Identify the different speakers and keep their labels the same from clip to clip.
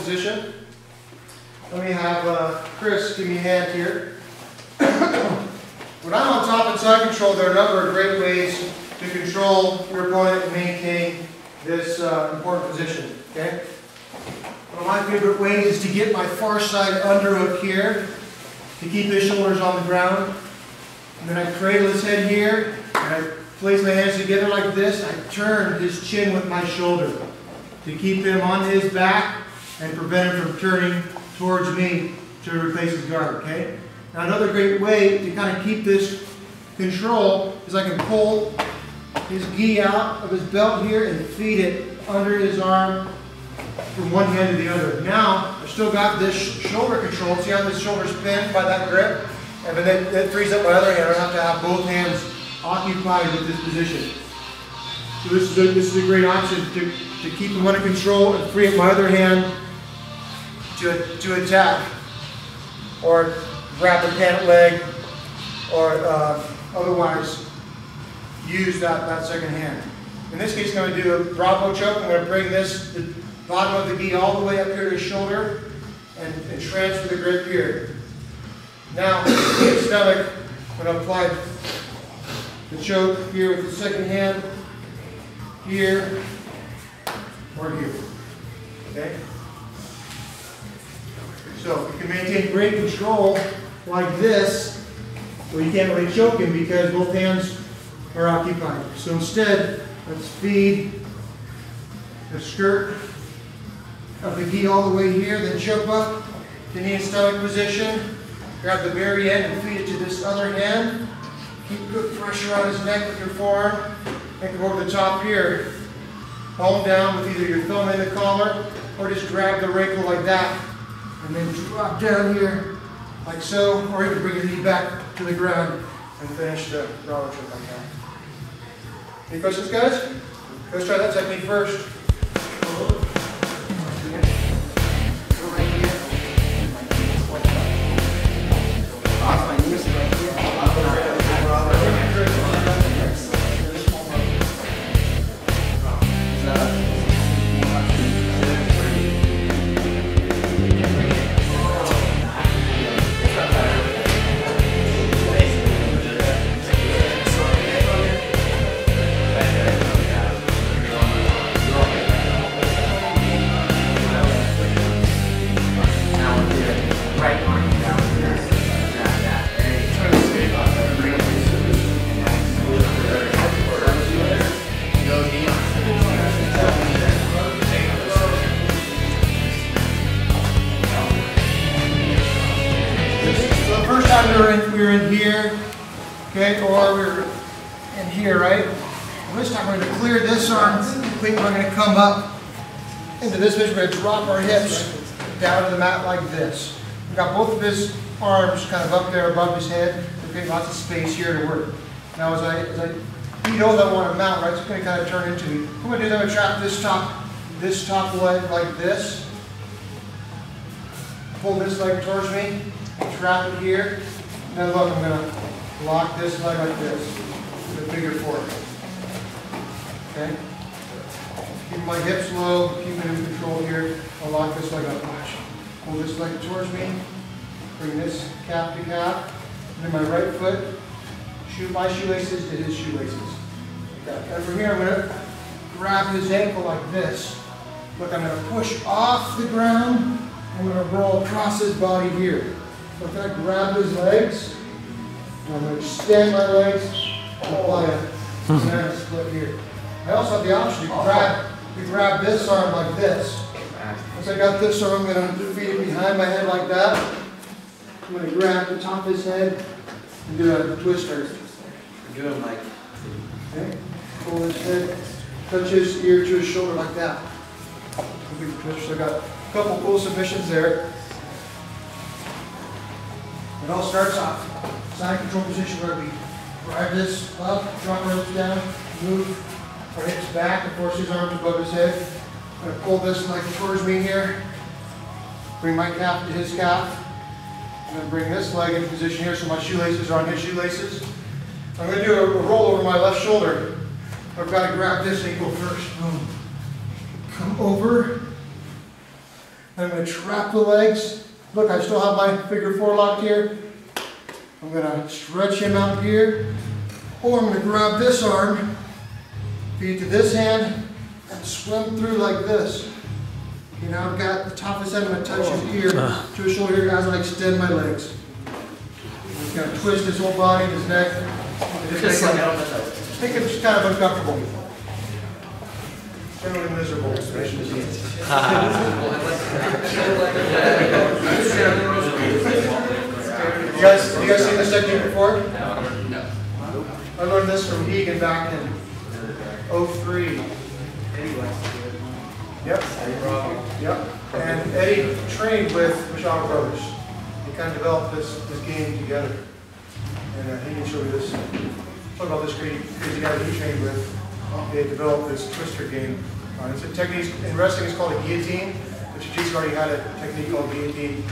Speaker 1: position. Let me have Chris give me a hand here. When I'm on top and side control, there are a number of great ways to control your opponent and maintain this important position. Okay? One of my favorite ways is to get my far side underhook here to keep his shoulders on the ground. And then I cradle his head here, and I place my hands together like this. I turn his chin with my shoulder to keep him on his back and prevent him from turning towards me to replace his guard. Okay? Now another great way to kind of keep this control is I can pull his gi out of his belt here and feed it under his arm from one hand to the other. Now I've still got this shoulder control. See how this shoulder's pinned by that grip? And then that frees up my other hand. I don't have to have both hands occupied with this position. So this is a great option to keep him under control and free up my other hand to attack or grab the pant leg or otherwise use that second hand. In this case, I'm going to do a Bravo choke. I'm going to bring the bottom of the gi all the way up here to his shoulder and transfer the grip here. Now, in the stomach, I'm going to apply the choke here with the second hand, here, or here. Okay? So you can maintain great control like this, where you can't really choke him because both hands are occupied. So instead, let's feed the skirt of the gi all the way here, then choke up to knee and stomach position. Grab the very end and feed it to this other hand. Keep good pressure on his neck with your forearm. And come over the top here. Palm down with either your thumb in the collar or just grab the wrinkle like that. And then drop down here like so, or you can bring your knee back to the ground and finish the Bravo choke like that. Any questions, guys? Let's try that technique first. We were in here, okay, or we were in here, right? Well, this time we're going to clear this arm completely. We're going to come up into this position. We're going to drop our hips down to the mat like this. We've got both of his arms kind of up there above his head. We've got lots of space here to work. Now as I beat over, I want to mount, right? So it's going to kind of turn into me. What I'm going to do is I'm going to trap this top leg like this. Pull this leg towards me. Trap it here. And then look, I'm going to lock this leg like this with a bigger fork. Okay? Keep my hips low, keep it in control here. I'll lock this leg up. Watch. Pull this leg towards me. Bring this calf to calf. And then my right foot, shoot my shoelaces to his shoelaces. Okay. And from here, I'm going to grab his ankle like this. Look, I'm going to push off the ground. I'm going to roll across his body here. So I'm going to grab his legs, and I'm going to extend my legs and apply a banana split here. I also have the option to grab this arm like this. Once I got this arm, I'm going to feed it behind my head like that. I'm going to grab the top of his head and do a twister.
Speaker 2: Do it like.
Speaker 1: Okay. Pull his head, touch his ear to his shoulder like that. So I got a couple cool submissions there. It all starts off side control position where we drive this up, drop our hips down, move our hips back and force his arms above his head. I'm going to pull this leg towards me here, bring my calf to his calf, and then bring this leg into position here so my shoelaces are on his shoelaces. I'm going to do a roll over my left shoulder. I've got to grab this ankle first. Boom. Come over. I'm going to trap the legs. Look, I still have my figure 4 locked here. I'm going to stretch him out here. Or I'm going to grab this arm, feed to this hand, and swim through like this. You know, I've got the top of his head, I'm going to touch his ear to his shoulder here as I extend my legs. He's going to twist his whole body, his neck. Make it just kind of uncomfortable. Generally miserable. You guys seen this technique before? No. I learned this from Egan back in 03. Yep. Yep. And Eddie trained with Michelle Brothers. They kind of developed this game together. And he can show you this. Talk about this crazy guy that he trained with. They developed this twister game. It's a technique in wrestling. It's called a guillotine. But jiu-jitsu already had a technique called guillotine.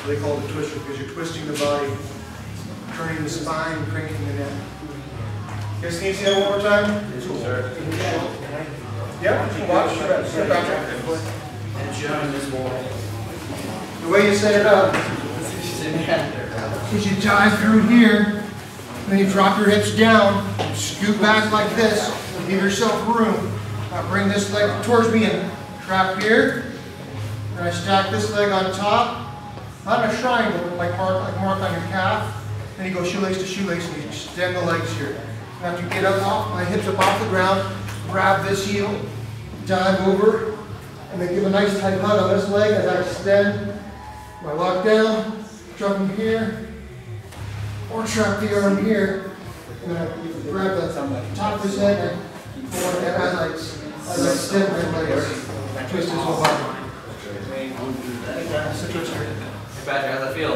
Speaker 1: They call it a twister because you're twisting the body, turning the spine, cranking the neck. You guys can see that one more time? Sure. Yeah, watch. The way you set it up is you dive through here, then you drop your hips down, scoot back like this, and give yourself room. Now bring this leg towards me and trap here. And I stack this leg on top. Not in a triangle, like mark on your calf. Then you go shoelace to shoelace and you extend the legs here. And after you get up off, my hips up off the ground, grab this heel, dive over, and then give a nice tight hug on this leg as I extend my lockdown, drop him here, or trap the arm here. And then I grab the top of his head and as I extend my legs, twist his whole body. That's the twister.
Speaker 2: Hey Patrick, how's that feel?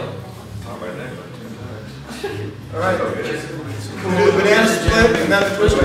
Speaker 1: Alright. We'll do the banana split and then the twister.